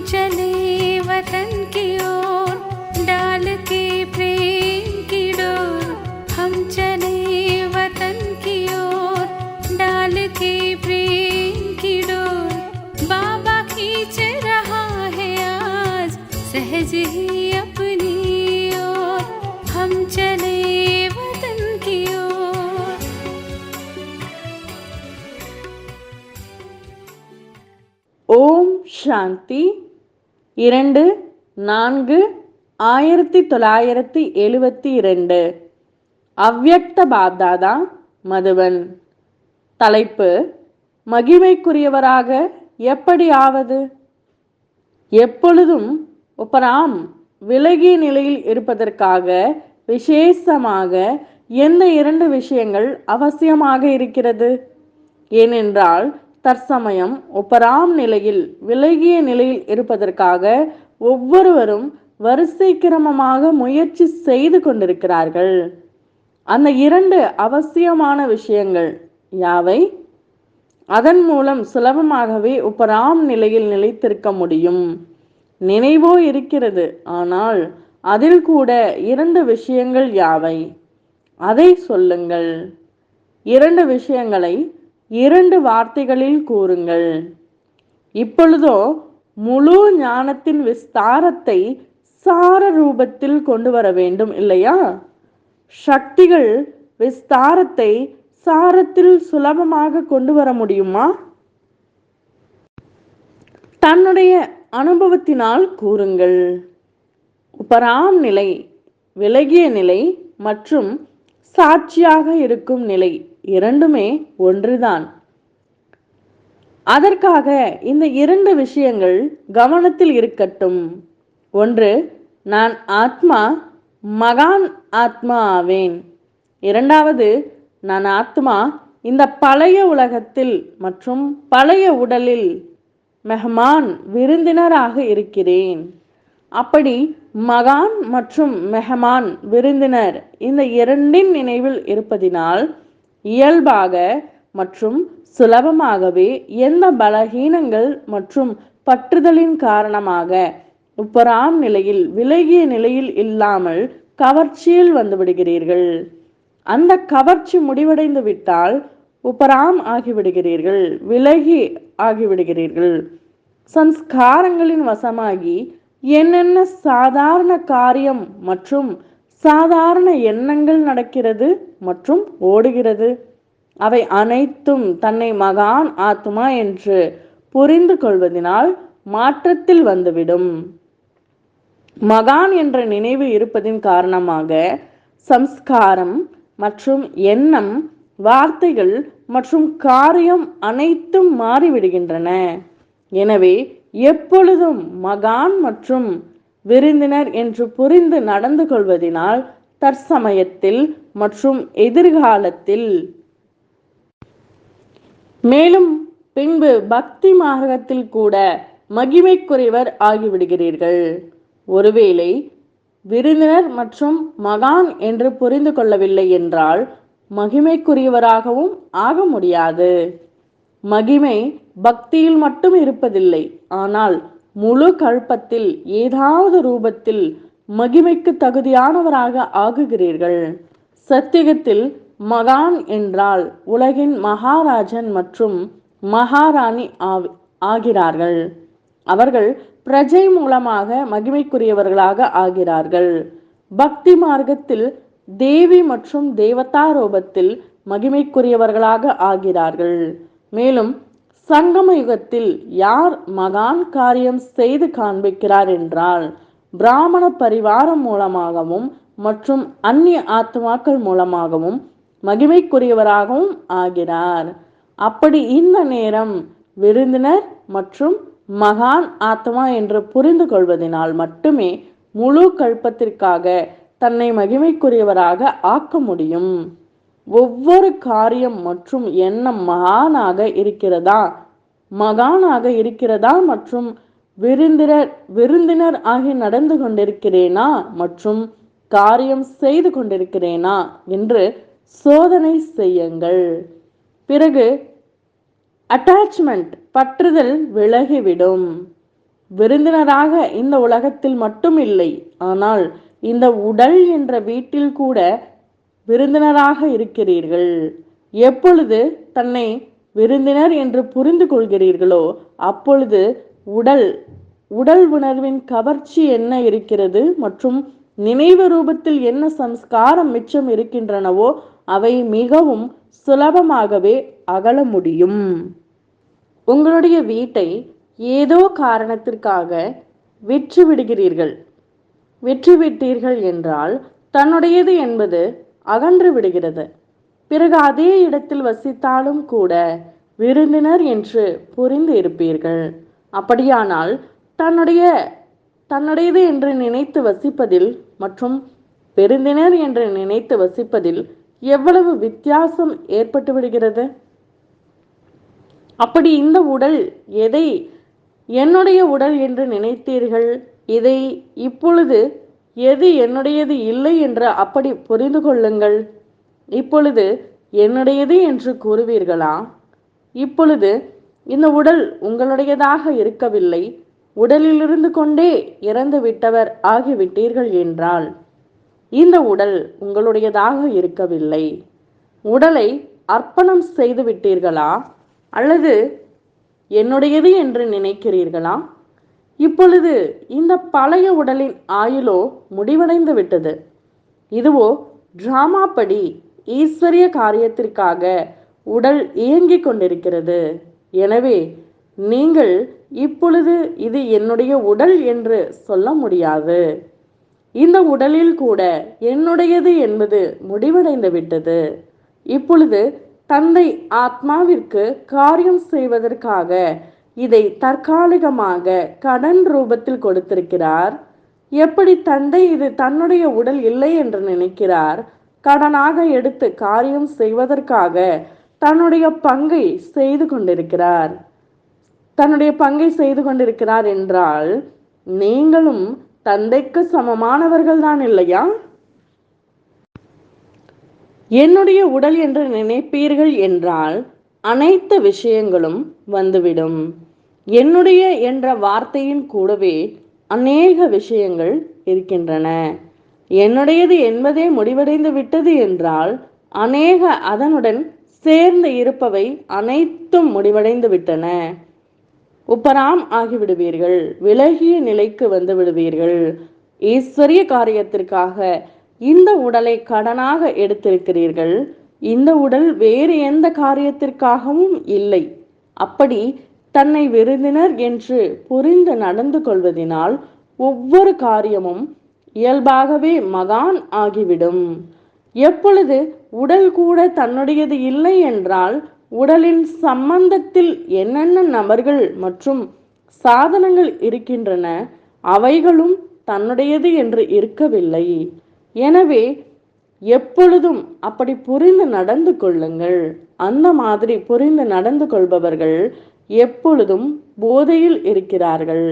चले वतन की ओर डाल के प्रेम की डोर। हम चले वतन की ओर डाल के प्रेम की डोर। बाबा खींच रहा है आज सहज ही अपनी ओर। हम चले वतन की ओर। ஓம் சாந்தி 2/4/1972. அவ்யக்த பாப்தாதா மதுவன். தலைப்பு: மகிமைக்குரியவராக எப்படி ஆவது? எப்பொழுதும் உபராம் விலகிய நிலையில் இருப்பதற்காக விசேஷமாக எந்த 2 விஷயங்கள் அவசியமாக இருக்கிறது? ஏனென்றால் தற்சமயம் உபராம் நிலையில் விலகிய நிலையில் இருப்பதற்காக ஒவ்வொருவரும் வரிசை கிரமமாக முயற்சி செய்து கொண்டிருக்கிறார்கள். அந்த 2 அவசியமான விஷயங்கள் யாவை? அதன் மூலம் சுலபமாகவே உபராம் நிலையில் நிலைத்திருக்க முடியும். நினைவோ இருக்கிறது, ஆனால் அதில் கூட 2 விஷயங்கள் யாவை? அதை சொல்லுங்கள். 2 விஷயங்களை 2 வார்த்தைகளில் கூறுங்கள். இப்பொழுதோ முழு ஞானத்தின் விஸ்தாரத்தை சார ரூபத்தில் கொண்டு வர வேண்டும், இல்லையா? சக்திகள் விஸ்தாரத்தை சாரத்தில் சுலபமாக கொண்டு வர முடியுமா? தன்னுடைய அனுபவத்தினால் கூறுங்கள். உபராம் நிலை, விலகிய நிலை மற்றும் சாட்சியாக இருக்கும் நிலை இரண்டுமே ஒன்றுதான். அதற்காக இந்த 2 விஷயங்கள் கவனத்தில் இருக்கட்டும். ஒன்று, நான் ஆத்மா, மகான் ஆத்மா ஆவேன். இரண்டாவது, நான் ஆத்மா இந்த பழைய உலகத்தில் மற்றும் பழைய உடலில் மெஹமான் விருந்தினராக இருக்கிறேன். அப்படி மகான் மற்றும் மெஹமான் விருந்தினர் இந்த 2 நினைவில் இருப்பதினால் இயல்பாக மற்றும் சுலபமாகவே எந்த பலகீனங்கள் மற்றும் பற்றுதலின் காரணமாக உபராம் நிலையில் விலகிய நிலையில் இல்லாமல் கவர்ச்சியில் வந்துவிடுகிறீர்கள். அந்த கவர்ச்சி முடிவடைந்து விட்டால் உபராம் ஆகிவிடுகிறீர்கள், விலகி ஆகிவிடுகிறீர்கள். சம்ஸ்காரங்களின் வசமாகி என்னென்ன சாதாரண காரியம் மற்றும் சாதாரண எண்ணங்கள் நடக்கிறது மற்றும் ஓடுகிறது, அவை அனைத்தும் தன்னை மகான் ஆத்மா என்று புரிந்து கொள்வதனால் மாற்றத்தில் வந்துவிடும். மகான் என்ற நினைவு இருப்பதின் காரணமாக சம்ஸ்காரம் மற்றும் எண்ணம், வார்த்தைகள் மற்றும் காரியம் அனைத்தும் மாறிவிடுகின்றன. எனவே எப்பொழுதும் மகான் மற்றும் விருந்தினர் என்று புரிந்து நடந்து கொள்வதினால் தற்சமயத்தில் மற்றும் எதிர்காலத்தில் மேலும் பின்பு பக்தி மார்க்கத்தில் கூட மகிமைக்குரியவர் ஆகிவிடுகிறீர்கள். ஒருவேளை விருந்தினர் மற்றும் மகான் என்று புரிந்து கொள்ளவில்லை என்றால் மகிமைக்குரியவராகவும் ஆக முடியாது. மகிமை பக்தியில் மட்டும் இருப்பதில்லை, ஆனால் முழு கல்பத்தில் ஏதாவது ரூபத்தில் மகிமைக்கு தகுதியானவராக ஆகுகிறீர்கள். சத்தியத்தில் மகான் என்றால் உலகின் மகாராஜன் மற்றும் மகாராணி ஆகிறார்கள். அவர்கள் பிரஜை மூலமாக மகிமைக்குரியவர்களாக ஆகிறார்கள். பக்தி மார்க்கத்தில் தேவி மற்றும் தேவதா ரூபத்தில் மகிமைக்குரியவர்களாக ஆகிறார்கள். மேலும் சங்கம யுகத்தில் யார் மகான் காரியம் செய்து காண்பிக்கிறார் என்றால் பிராமண பரிவாரம் மூலமாகவும் மற்றும் அந்நிய ஆத்மாக்கள் மூலமாகவும் மகிமைக்குரியவராகவும் ஆகிறார். அப்படி இந்த நேரம் விருந்தினர் மற்றும் மகான் ஆத்மா என்று புரிந்து கொள்வதனால் மட்டுமே முழு கல்பத்திற்காக தன்னை மகிமைக்குரியவராக ஆக்க முடியும். ஒவ்வொரு காரியம் மற்றும் எண்ணம் மகானாக இருக்கிறதா மற்றும் விருந்தினர் ஆகி நடந்து கொண்டிருக்கிறேனா மற்றும் காரியம் செய்து கொண்டிருக்கிறேனா என்று சோதனை செய்யுங்கள். பிறகு அட்டாச்மெண்ட் பற்றுதல் விலகிவிடும். விருந்தினராக இந்த உலகத்தில் மட்டும் இல்லை, ஆனால் இந்த உடல் என்ற வீட்டில் கூட விருந்தினராக இருக்கிறீர்கள். எப்பொழுது தன்னை விருந்தினர் என்று புரிந்து கொள்கிறீர்களோ அப்பொழுது உடல் உணர்வின் கவர்ச்சி என்ன இருக்கிறது மற்றும் நினைவு ரூபத்தில் என்ன சம்ஸ்காரம் மிச்சம் இருக்கின்றனவோ அவை மிகவும் சுலபமாகவே அகல முடியும். உங்களுடைய வீட்டை ஏதோ காரணத்திற்காக விற்றுவிட்டீர்கள் என்றால் தன்னுடையது என்பது அகன்று விடுகிறது. பிறகு அதே இடத்தில் வசித்தாலும் கூட விருந்தினர் என்று புரிந்து இருப்பீர்கள். அப்படியானால் தன்னுடையது என்று நினைத்து வசிப்பதில் மற்றும் விருந்தினர் என்று நினைத்து வசிப்பதில் எவ்வளவு வித்தியாசம் ஏற்பட்டு விடுகிறது. அப்படி இந்த உடல் எதை என்னுடைய உடல் என்று நினைத்தீர்கள், இதை இப்பொழுது எது என்னுடையது இல்லை என்று அப்படி புரிந்து கொள்ளுங்கள். இப்பொழுது என்னுடையது என்று கூறுவீர்களா? இப்பொழுது இந்த உடல் உங்களுடையதாக இருக்கவில்லை, உடலிலிருந்து கொண்டே இறந்து விட்டவர் ஆகிவிட்டீர்கள் என்றால் இந்த உடல் உங்களுடையதாக இருக்கவில்லை. உடலை அர்ப்பணம் செய்து விட்டீர்களா அல்லது என்னுடையது என்று நினைக்கிறீர்களா? இப்பொழுது இந்த பழைய உடலின் ஆயுளோ முடிவடைந்து விட்டது. இதுவோ டிராமா படி ஈஸ்வரிய காரியத்திற்காக உடல் இயங்கிக் கொண்டிருக்கிறது. எனவே நீங்கள் இப்பொழுது இது என்னுடைய உடல் என்று சொல்ல முடியாது. இந்த உடலில் கூட என்னுடையது என்பது முடிவடைந்து விட்டது. இப்பொழுது தந்தை ஆத்மாவிற்கு காரியம் செய்வதற்காக இதை தற்காலிகமாக கடன் ரூபத்தில் கொடுத்திருக்கிறார். எப்படி தந்தை இது தன்னுடைய உடல் இல்லை என்று நினைக்கிறார், கடனாக எடுத்து காரியம் செய்வதற்காக தன்னுடைய பங்கை செய்து கொண்டிருக்கிறார் என்றால் நீங்களும் தந்தைக்கு சமமானவர்கள் தான் இல்லையா? என்னுடைய உடல் என்று நினைப்பீர்கள் என்றால் அனைத்து விஷயங்களும் வந்துவிடும். என்னுடைய என்ற வார்த்தையின் கூடவே அநேக விஷயங்கள் இருக்கின்றன. என்னுடையது என்பதே முடிவடைந்து விட்டது என்றால் அநேக அதனுடன் சேர்ந்து இருப்பவை அனைத்தும் முடிவடைந்து விட்டன. உப்பராம் ஆகிவிடுவீர்கள், விலகிய நிலைக்கு வந்து விடுவீர்கள். ஈஸ்வரிய காரியத்திற்காக இந்த உடலை கடனாக எடுத்திருக்கிறீர்கள். இந்த உடல் வேறு எந்த காரியத்திற்காகவும் இல்லை. அப்படி தன்னை விருந்தினர் என்று புரிந்து நடந்து கொள்வதினால் ஒவ்வொரு காரியமும் இயல்பாகவே மகான் ஆகிவிடும். எப்பொழுது உடல் கூட தன்னுடையது இல்லை என்றால் உடலின் சம்பந்தத்தில் என்னென்ன நபர்கள் மற்றும் சாதனங்கள் இருக்கின்றன அவைகளும் தன்னுடையது என்று இருக்கவில்லை. எனவே எப்பொழுதும் அப்படி புரிந்து நடந்து கொள்ளுங்கள். அந்த மாதிரி புரிந்து நடந்து கொள்பவர்கள் எப்பொழுதும் போதையில் இருக்கிறார்கள்.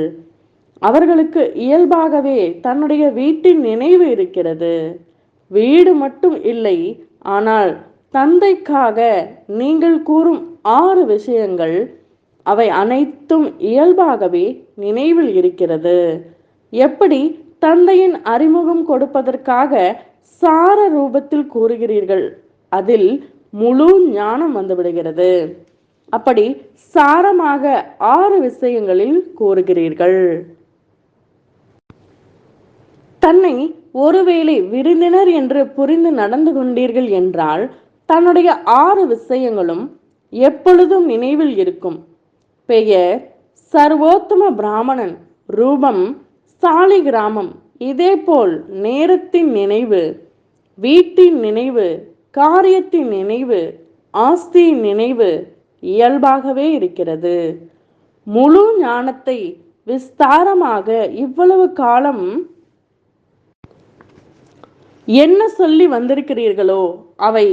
அவர்களுக்கு இயல்பாகவே தன்னுடைய வீட்டின் நினைவு இருக்கிறது. வீடு மட்டும் இல்லை, ஆனால் தந்தைக்காக நீங்கள் கூறும் 6 விஷயங்கள் அவை அனைத்தும் இயல்பாகவே நினைவில் இருக்கிறது. எப்படி தந்தையின் அறிமுகம் கொடுப்பதற்காக சார ரூபத்தில் கூறுகிறீர்கள், அதில் முழு ஞானம் வந்துவிடுகிறது. அப்படி சாரமாக 6 விஷயங்களில் கூறுகிறீர்கள். தன்னை ஒருவேளை விருந்தினர் என்று புரிந்து நடந்து கொண்டீர்கள் என்றால் தன்னுடைய 6 விஷயங்களும் எப்பொழுதும் நினைவில் இருக்கும். பெயர் சர்வோத்தம பிராமணன், ரூபம் சாலி கிராமம், இதேபோல் நேரத்தின் நினைவு, வீட்டின் நினைவு, காரியத்தின் நினைவு, ஆஸ்தியின் நினைவு இயல்பாகவே இருக்கிறது. முழு ஞானத்தை விஸ்தாரமாக இவ்வளவு காலம் என்ன சொல்லி வந்திருக்கிறீர்களோ அவை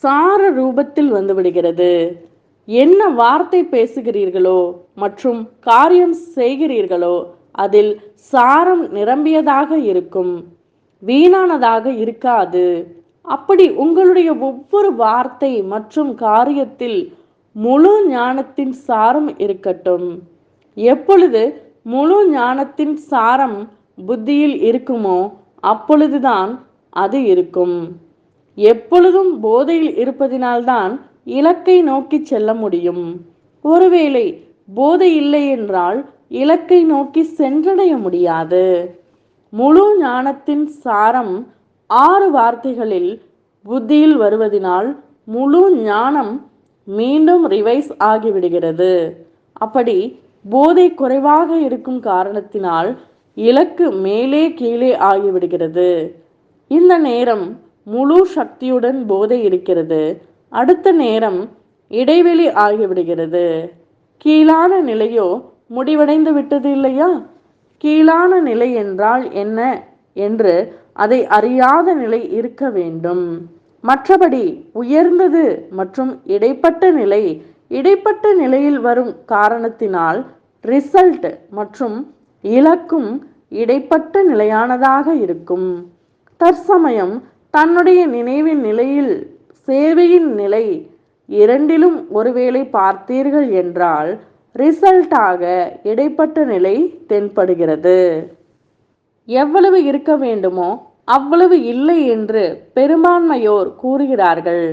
சார ரூபத்தில் வந்துவிடுகிறது. என்ன வார்த்தை பேசுகிறீர்களோ மற்றும் காரியம் செய்கிறீர்களோ அதில் சாரம் நிரம்பியதாக இருக்கும், வீணானதாக இருக்காது. அப்படி உங்களுடைய ஒவ்வொரு வார்த்தை மற்றும் காரியத்தில் முழு ஞானத்தின் சாரம் இருக்கட்டும். எப்பொழுது முழு ஞானத்தின் சாரம் புத்தியில் இருக்குமோ அப்பொழுதுதான் அது இருக்கும். எப்பொழுதும் போதையில் இருப்பதினால்தான் இலக்கை நோக்கி செல்ல முடியும். ஒருவேளை போதை இல்லை என்றால் இலக்கை நோக்கி சென்றடைய முடியாது. முழு ஞானத்தின் சாரம் 6 வார்த்தைகளில் புத்தியில் வருவதினால் முழு ஞானம் மீண்டும் ரிவைஸ் ஆகிவிடுகிறது. அப்படி போதை குறைவாக இருக்கும் காரணத்தினால் இலக்கு மேலே கீழே ஆகிவிடுகிறது. இந்த நேரம் முழு சக்தியுடன் போதை இருக்கிறது. அடுத்த நேரம் இடைவெளி ஆகிவிடுகிறது. கீழான நிலையோ முடிவடைந்து விட்டது இல்லையா? கீழான நிலை என்றால் என்ன என்று அதை அறியாத நிலை இருக்க வேண்டும். மற்றபடி உயர்ந்தது மற்றும் இடைப்பட்ட நிலை, இடைப்பட்ட நிலையில் வரும் காரணத்தினால் ரிசல்ட் மற்றும் இலக்கும் இடைப்பட்ட நிலையானதாக இருக்கும். தற்சமயம் தன்னுடைய நினைவின் நிலையில் சேவையின் நிலை இரண்டிலும் ஒருவேளை பார்த்தீர்கள் என்றால் ரிசல்ட்டாக இடைப்பட்ட நிலை தென்படுகிறது. எவ்வளவு இருக்க வேண்டுமோ அவ்வளவு இல்லை என்று பெரும்பான்மையோர் கூறுகிறார்கள்.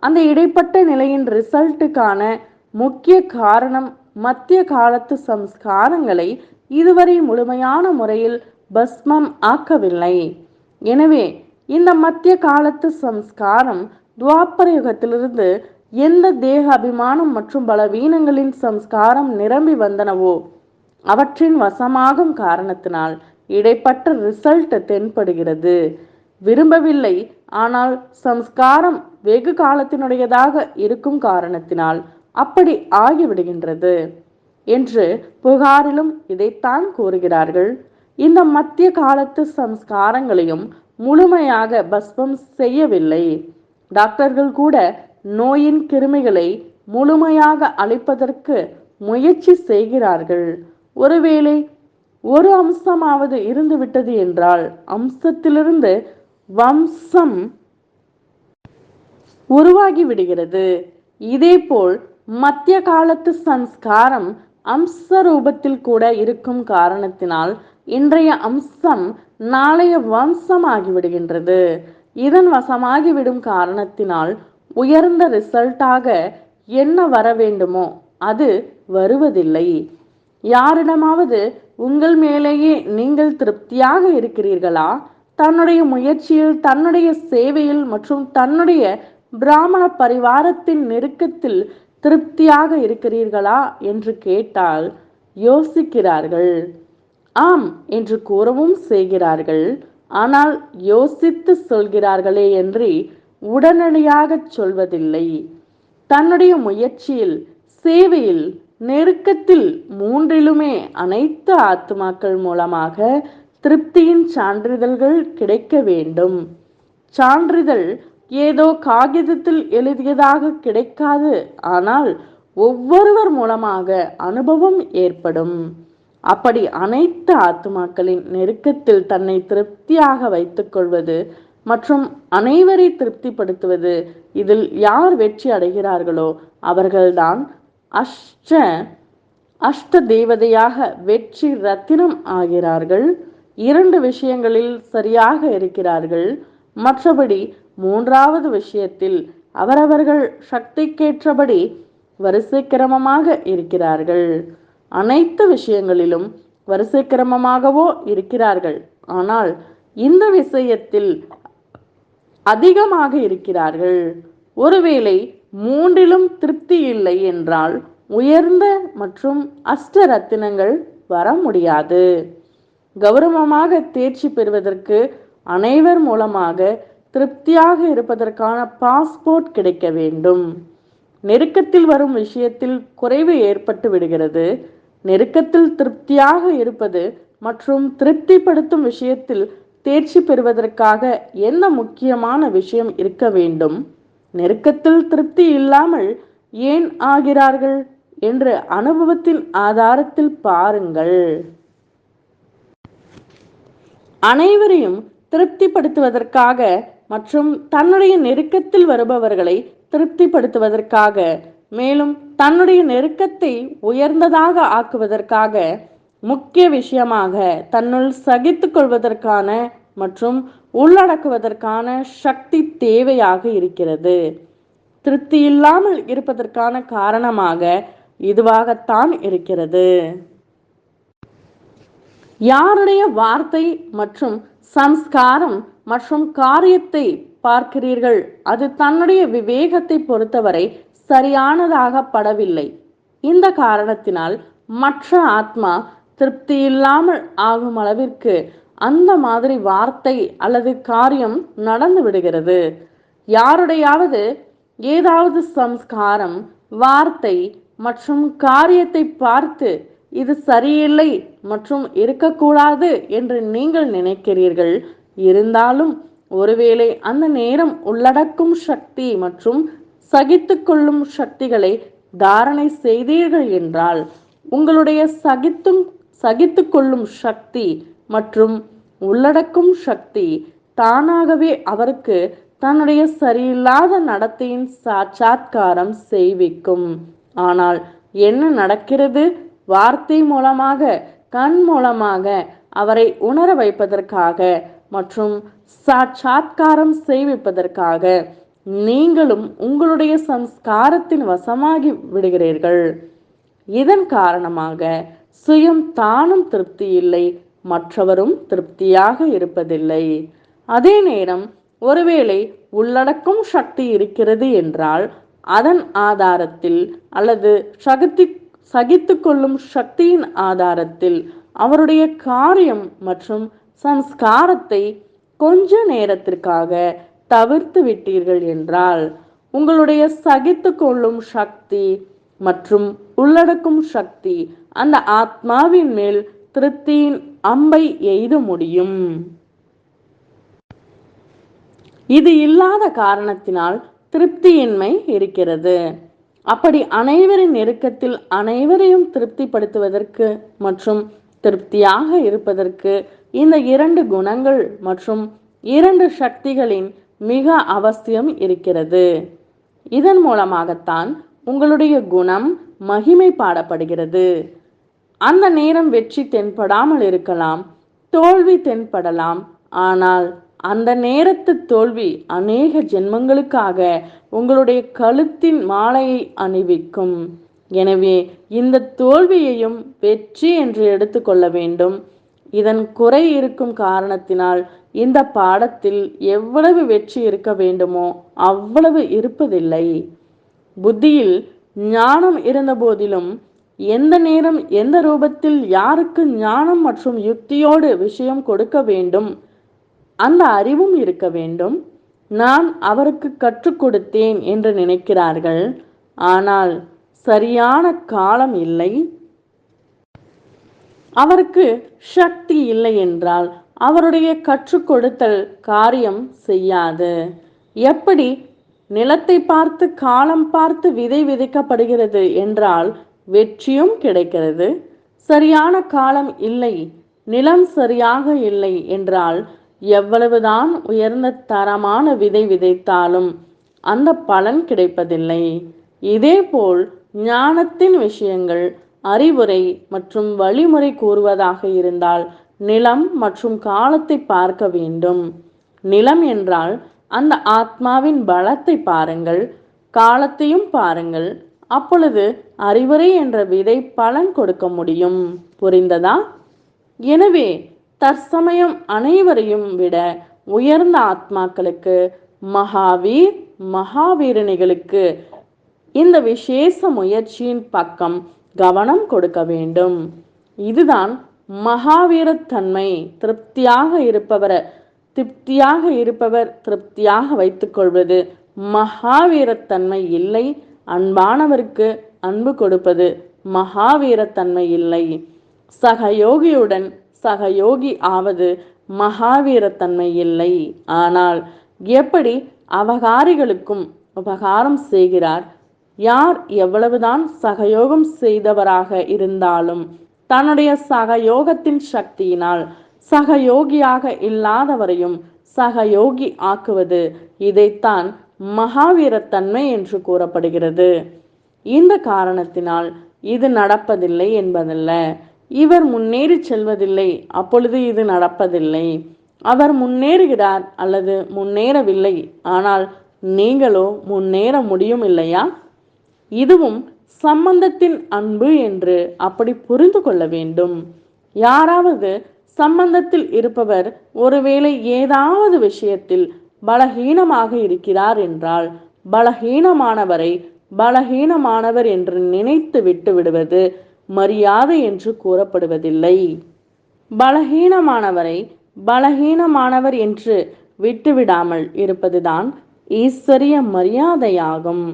அந்த இடைப்பட்ட நிலையின் ரிசல்ட்டுக்கான முக்கிய காரணம் மத்திய காலத்து சம்ஸ்காரங்களை இதுவரை முழுமையான முறையில் பஸ்மம் ஆக்கவில்லை. எனவே இந்த மத்திய காலத்து சம்ஸ்காரம் துவாபர யுகத்திலிருந்து எந்த தேக அபிமானம் மற்றும் பலவீனங்களின் சம்ஸ்காரம் நிரம்பி வந்தனவோ அவற்றின் வசமாகும் காரணத்தினால் இடைப்பட்ட ரிசல்ட் தென்படுகிறது. விரும்பவில்லை, ஆனால் சம்ஸ்காரம் வெகு காலத்தினுடையதாக இருக்கும் காரணத்தினால் அப்படி ஆகிவிடுகின்றது என்று புகாரிலும் இதைத்தான் கூறுகிறார்கள். இந்த மத்திய காலத்து சம்ஸ்காரங்களையும் முழுமையாக பஸ்பம் செய்யவில்லை. டாக்டர்கள் கூட நோயின் கிருமிகளை முழுமையாக அழிப்பதற்கு முயற்சி செய்கிறார்கள். ஒருவேளை ஒரு அம்சமாவது இருந்து விட்டது என்றால் அம்சத்திலிருந்து வம்சம் உருவாகி விடுகிறது. இதேபோல் மத்திய காலத்து சம்ஸ்காரம் அம்ச ரூபத்தில் கூட இருக்கும் காரணத்தினால் இன்றைய அம்சம் நாளைய வம்சம் ஆகிவிடுகின்றது. இதன் வசமாகிவிடும் காரணத்தினால் உயர்ந்த ரிசல்ட்டாக என்ன வர வேண்டுமோ அது வருவதில்லை. யாரிடமாவது உங்கள் மேலேயே நீங்கள் திருப்தியாக இருக்கிறீர்களா? தன்னுடைய முயற்சியில், தன்னுடைய சேவையில் மற்றும் தன்னுடைய பிராமண பரிவாரத்தின் நெருக்கத்தில் திருப்தியாக இருக்கிறீர்களா என்று கேட்டால் யோசிக்கிறார்கள். ஆம் என்று கூறவும் செய்கிறார்கள். ஆனால் யோசித்து சொல்கிறார்களே என்று உடனடியாக சொல்வதில்லை. தன்னுடைய முயற்சியில், சேவையில், நெருக்கத்தில் மூன்றிலுமே அனைத்து ஆத்மாக்கள் மூலமாக திருப்தியின் சான்றிதழ்கள் கிடைக்க வேண்டும். சான்றிதழ் ஏதோ காகிதத்தில் எழுதியதாக கிடைக்காது, ஆனால் ஒவ்வொருவர் மூலமாக அனுபவம் ஏற்படும். அப்படி அனைத்து ஆத்மாக்களின் நெருக்கத்தில் தன்னை திருப்தியாக வைத்துக் கொள்வது மற்றும் அனைவரை திருப்திப்படுத்துவது, இதில் யார் வெற்றி அடைகிறார்களோ அவர்கள்தான் அஷ்ட தேவதையாக வெற்றி ரத்தினம் ஆகிறார்கள். 2 விஷயங்களில் சரியாக இருக்கிறார்கள். மற்றபடி 3வது விஷயத்தில் அவரவர்கள் சக்திக்கேற்றபடி வரிசை கிரமமாக இருக்கிறார்கள். அனைத்து விஷயங்களிலும் வரிசை கிரமமாகவோ இருக்கிறார்கள், ஆனால் இந்த விஷயத்தில் அதிகமாக இருக்கிறார்கள். ஒருவேளை 3லும் திருப்தி இல்லை என்றால் உயர்ந்த மற்றும் அஷ்ட ரத்தினங்கள் வர முடியாது. கௌரவமாக தேர்ச்சி பெறுவதற்கு அனைவர் மூலமாக திருப்தியாக இருப்பதற்கான பாஸ்போர்ட் கிடைக்க வேண்டும். நெருக்கத்தில் வரும் விஷயத்தில் குறைவு ஏற்பட்டு விடுகிறது. நெருக்கத்தில் திருப்தியாக இருப்பது மற்றும் திருப்திப்படுத்தும் விஷயத்தில் தேர்ச்சி பெறுவதற்காக என்ன முக்கியமான விஷயம் இருக்க வேண்டும்? நெருக்கத்தில் திருப்தி இல்லாமல் ஏன் ஆகிறார்கள் என்று அனுபவத்தின் ஆதாரத்தில் பாருங்கள். அனைவரையும் திருப்திப்படுத்துவதற்காக மற்றும் தன்னுடைய நெருக்கத்தில் வருபவர்களை திருப்திப்படுத்துவதற்காக, மேலும் தன்னுடைய நெருக்கத்தை உயர்ந்ததாக ஆக்குவதற்காக, முக்கிய விஷயமாக தன்னுள் சகித்து கொள்வதற்கான மற்றும் உள்ளடக்குவதற்கான சக்தி தேவையாக இருக்கிறது. திருப்தி இல்லாமல் இருப்பதற்கான காரணமாக இதுவாகத்தான் இருக்கிறது. யாருடைய வார்த்தை மற்றும் சம்ஸ்காரம் மற்றும் காரியத்தை பார்க்கிறீர்கள், அது தன்னுடைய விவேகத்தை பொறுத்தவரை சரியானதாக படவில்லை. இந்த காரணத்தினால் மற்ற ஆத்மா திருப்தி இல்லாமல் ஆகும் அளவிற்கு அந்த மாதிரி வார்த்தை அல்லது காரியம் நடந்து விடுகிறது. யாருடையாவது ஏதாவது சம்ஸ்காரம், வார்த்தை மற்றும் காரியத்தை பார்த்து இது சரியில்லை மற்றும் இருக்கக்கூடாது என்று நீங்கள் நினைக்கிறீர்கள். இருந்தாலும் ஒருவேளை அந்த நேரம் உள்ளடக்கும் சக்தி மற்றும் சகித்து கொள்ளும் சக்திகளை தாரணை செய்தீர்கள் என்றால், உங்களுடைய சகித்து கொள்ளும் சக்தி மற்றும் உள்ளடக்கும் சக்தி தானாகவே அவருக்கு தன்னுடைய சரியில்லாத நடத்தையின் சாட்சாத்காரம் செய்விக்கும். ஆனால் என்ன நடக்கிறது? வார்த்தை மூலமாக, கண் மூலமாக அவரை உணர வைப்பதற்காக மற்றும் சாட்சாத்காரம் செய்விப்பதற்காக நீங்களும் உங்களுடைய சம்ஸ்காரத்தின் வசமாகி விடுகிறீர்கள். இதன் காரணமாக சுயம் தானும் திருப்தி இல்லை, மற்றவரும் திருப்தியாக இருப்பதில்லை. அதே நேரம் ஒருவேளை உள்ளடக்கும் சக்தி இருக்கிறது என்றால், அதன் ஆதாரத்தில் அல்லது சகித்து கொள்ளும் சக்தியின் ஆதாரத்தில் அவருடைய காரியம் மற்றும் சம்ஸ்காரத்தை கொஞ்ச நேரத்திற்காக தவிர்த்து விட்டீர்கள் என்றால், உங்களுடைய சகித்து கொள்ளும் சக்தி மற்றும் உள்ளடக்கும் சக்தி அந்த ஆத்மாவின் மேல் திருப்தியின் அம்பை எய்த முடியும். இது இல்லாத காரணத்தினால் திருப்தியின்மை இருக்கிறது. அப்படி அனைவரின் நெருக்கத்தில் அனைவரையும் திருப்திப்படுத்துவதற்கு மற்றும் திருப்தியாக இருப்பதற்கு இந்த 2 குணங்கள் மற்றும் 2 சக்திகளின் மிக அவசியம் இருக்கிறது. இதன் மூலமாகத்தான் உங்களுடைய குணம் மகிமை பாடப்படுகிறது. அந்த நேரம் வெற்றி தென்படாமல் இருக்கலாம், தோல்வி தென்படலாம். ஆனால் அந்த நேரத்து தோல்வி அநேக ஜென்மங்களுக்காக உங்களுடைய கழுத்தின் மாலையை அணிவிக்கும். எனவே இந்த தோல்வியையும் வெற்றி என்று எடுத்துக்கொள்ள வேண்டும். இதன் குறை இருக்கும் காரணத்தினால் இந்த பாடத்தில் எவ்வளவு வெற்றி இருக்க வேண்டுமோ அவ்வளவு இருப்பதில்லை. புத்தியில் ஞானம் இருந்த போதிலும் எந்த நேரம் எந்த ரூபத்தில் யாருக்கு ஞானம் மற்றும் யுக்தியோடு விஷயம் கொடுக்க வேண்டும் அந்த அறிவும் இருக்க வேண்டும். நான் அவருக்கு கற்றுக் கொடுத்தேன் என்று நினைக்கிறார்கள், ஆனால் சரியான காலம் இல்லை. அவருக்கு சக்தி இல்லை என்றால் அவருடைய கற்றுக் கொடுத்தல் காரியம் செய்யாது. எப்படி நிலத்தை பார்த்து காலம் பார்த்து விதை விதைக்கப்படுகிறது என்றால் வெற்றியும் கிடைக்கிறது. சரியான காலம் இல்லை, நிலம் சரியாக இல்லை என்றால் எவ்வளவுதான் உயர்ந்த தரமான விதை விதைத்தாலும் அந்த பலன் கிடைப்பதில்லை. இதேபோல் ஞானத்தின் விஷயங்கள், அறிவுரை மற்றும் வழிமுறை கூறுவதாக இருந்தால் நிலம் மற்றும் காலத்தை பார்க்க வேண்டும். நிலம் என்றால் அந்த ஆத்மாவின் பலத்தை பாருங்கள், காலத்தையும் பாருங்கள். அப்பொழுது அறிவுரை என்ற விதை பலன் கொடுக்க முடியும். புரிந்ததா? எனவே தற்சமயம் அனைவரையும் விட உயர்ந்த ஆத்மாக்களுக்கு, மகாவீரனிகளுக்கு இந்த விசேஷ முயற்சியின் பக்கம் கவனம் கொடுக்க வேண்டும். இதுதான் மகாவீரத்தன்மை. திருப்தியாக இருப்பவர் திருப்தியாக வைத்துக் கொள்வது மகாவீரத்தன்மை இல்லை. அன்பானவருக்கு அன்பு கொடுப்பது மகாவீரத்தன்மை இல்லை. சகயோகியுடன் சகயோகி ஆவது மகாவீரத்தன்மை இல்லை. ஆனால் எப்படி அவகாரிகளுக்கும் உபகாரம் செய்கிறார். யார் எவ்வளவுதான் சகயோகம் செய்தவராக இருந்தாலும் தன்னுடைய சகயோகத்தின் சக்தியினால் சகயோகியாக இல்லாதவரையும் சகயோகி ஆக்குவது, இதைத்தான் மகாவீரத்தன்மை என்று கூறப்படுகிறது. இந்த காரணத்தினால் இது நடப்பதில்லை என்பதல்ல. இவர் முன்னேறி செல்வதில்லை, அப்பொழுது இது நடப்பதில்லை. அவர் முன்னேறுகிறார் அல்லது முன்னேறவில்லை, ஆனால் நீங்களோ முன்னேற முடியும் இல்லையா? இதுவும் சம்பந்தத்தின் அன்பு என்று அப்படி புரிந்து கொள்ள வேண்டும். யாராவது சம்பந்தத்தில் இருப்பவர் ஒருவேளை ஏதாவது விஷயத்தில் பலகீனமாக இருக்கிறார் என்றால் பலகீனமானவரை பலகீனமானவர் என்று நினைத்து விட்டு விடுவது மரியாதை என்று கூறப்படுவதில்லை. பலகீனமானவரை பலகீனமானவர் என்று விட்டுவிடாமல் இருப்பதுதான் ஈஸ்வரிய மரியாதையாகும்.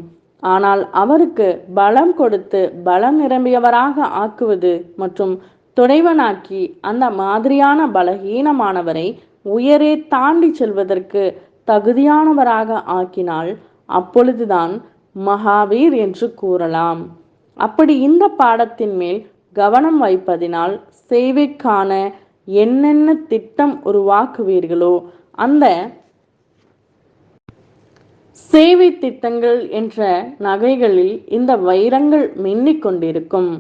ஆனால் அவருக்கு பலம் கொடுத்து பலம் நிரம்பியவராக ஆக்குவது மற்றும் துணைவனாக்கி அந்த மாதிரியான பலகீனமானவரை உயரே தாண்டி செல்வதற்கு தகுதியானவராக ஆக்கினால் அப்பொழுதுதான் மகாவீர் என்று கூறலாம். அப்படி இந்த பாடத்தின் மேல் கவனம் வைப்பதினால் சேவைக்கான என்னென்ன திட்டம் உருவாக்குவீர்களோ அந்த சேவை திட்டங்கள் என்ற நகைகளில் இந்த வைரங்கள் மின்னிக் கொண்டிருக்கும்.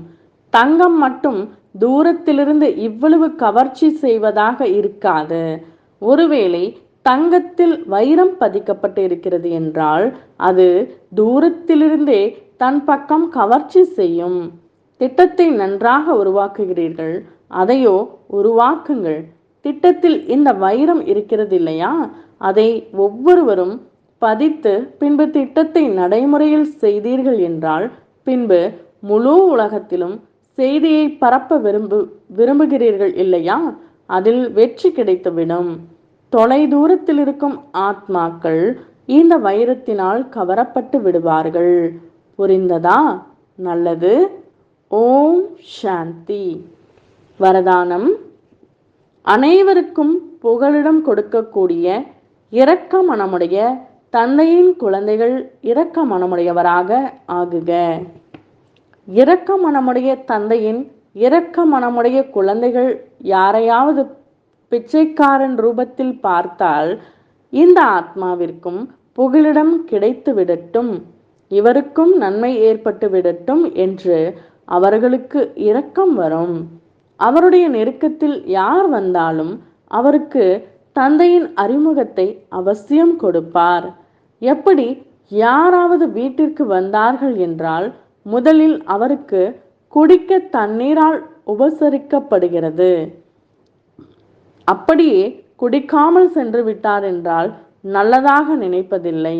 தங்கம் மட்டும் தூரத்திலிருந்து இவ்வளவு கவர்ச்சி செய்வதாக இருக்காது. ஒருவேளை தங்கத்தில் வைரம் பதிக்கப்பட்டு இருக்கிறது என்றால் அது தூரத்திலிருந்தே தன் பக்கம் கவர்ச்சி செய்யும். திட்டத்தை நன்றாக உருவாக்குகிறீர்கள், அதையோ உருவாக்குங்கள். திட்டத்தில் இந்த வைரம் இருக்கிறது இல்லையா, அதை ஒவ்வொருவரும் பதித்து பின்பு திட்டத்தை நடைமுறையில் செய்தீர்கள் என்றால் பின்பு முழு உலகத்திலும் செய்தியை பரப்ப விரும்புகிறீர்கள் இல்லையா, அதில் வெற்றி கிடைத்துவிடும். தொலை தூரத்தில் இருக்கும் ஆத்மாக்கள் இந்த வைரத்தினால் கவரப்பட்டு விடுவார்கள். புரிந்ததா? நல்லது. ஓம் சாந்தி. வரதானம்: அனைவருக்கும் புகலிடம் கொடுக்கக்கூடிய இரக்க மனமுடைய தந்தையின் குழந்தைகள் இரக்க மனமுடையவராக ஆகுக. இரக்க மனமுடைய தந்தையின் இரக்க மனமுடைய குழந்தைகள் யாரையாவது பிச்சைக்காரன் ரூபத்தில் பார்த்தால் இந்த ஆத்மாவிற்கும் புகலிடம் கிடைத்து விடட்டும், இவருக்கும் நன்மை ஏற்பட்டு விடட்டும் என்று அவர்களுக்கு இரக்கம் வரும். அவருடைய நெருக்கத்தில் யார் வந்தாலும் அவருக்கு தந்தையின் அறிமுகத்தை அவசியம் கொடுப்பார். எப்படி யாராவது வீட்டிற்கு வந்தார்கள் என்றால் முதலில் அவருக்கு குடிக்க தண்ணீரால் உபசரிக்கப்படுகிறது. அப்படியே குடிக்காமல் சென்று விட்டார் என்றால் நல்லதாக நினைப்பதில்லை.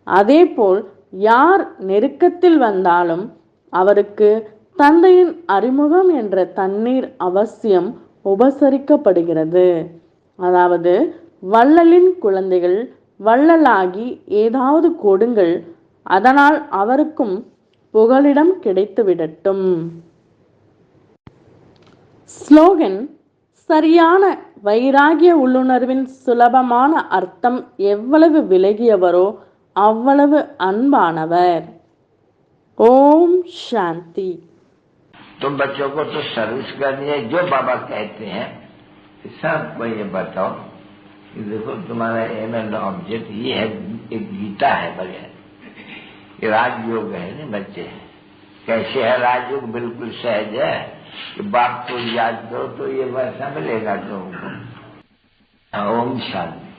அதேபோல் யார் நெருக்கத்தில் வந்தாலும் அவருக்கு தந்தையின் அறிமுகம் என்ற தண்ணீர் அவசியம் உபசரிக்கப்படுகிறது. அதாவது வள்ளலின் குழந்தைகள் வள்ளலாகி ஏதாவது கொடுங்கள், அதனால் அவருக்கும் புகலிடம் கிடைத்து விடட்டும். ஸ்லோகன்: சரியான வைராகிய உள்ளுணர்வின் சுலபமான அர்த்தம் எவ்வளவு விலகியவரோ அவ்வளவு அன்பானவர். ஓம் சாந்தி. तुम बच्चों को तो सर्विस करनी है, जो बाबा कहते हैं सबको ये बताओ कि देखो तुम्हारा एम एंड ऑब्जेक्ट ये है, एक गीता है बढ़िया, ये राजयोग है ना बच्चे। कैसे है राजयोग? बिल्कुल सहज है कि बाप को याद करो तो ये वैसा मिलेगा तुमको। ओम शांति।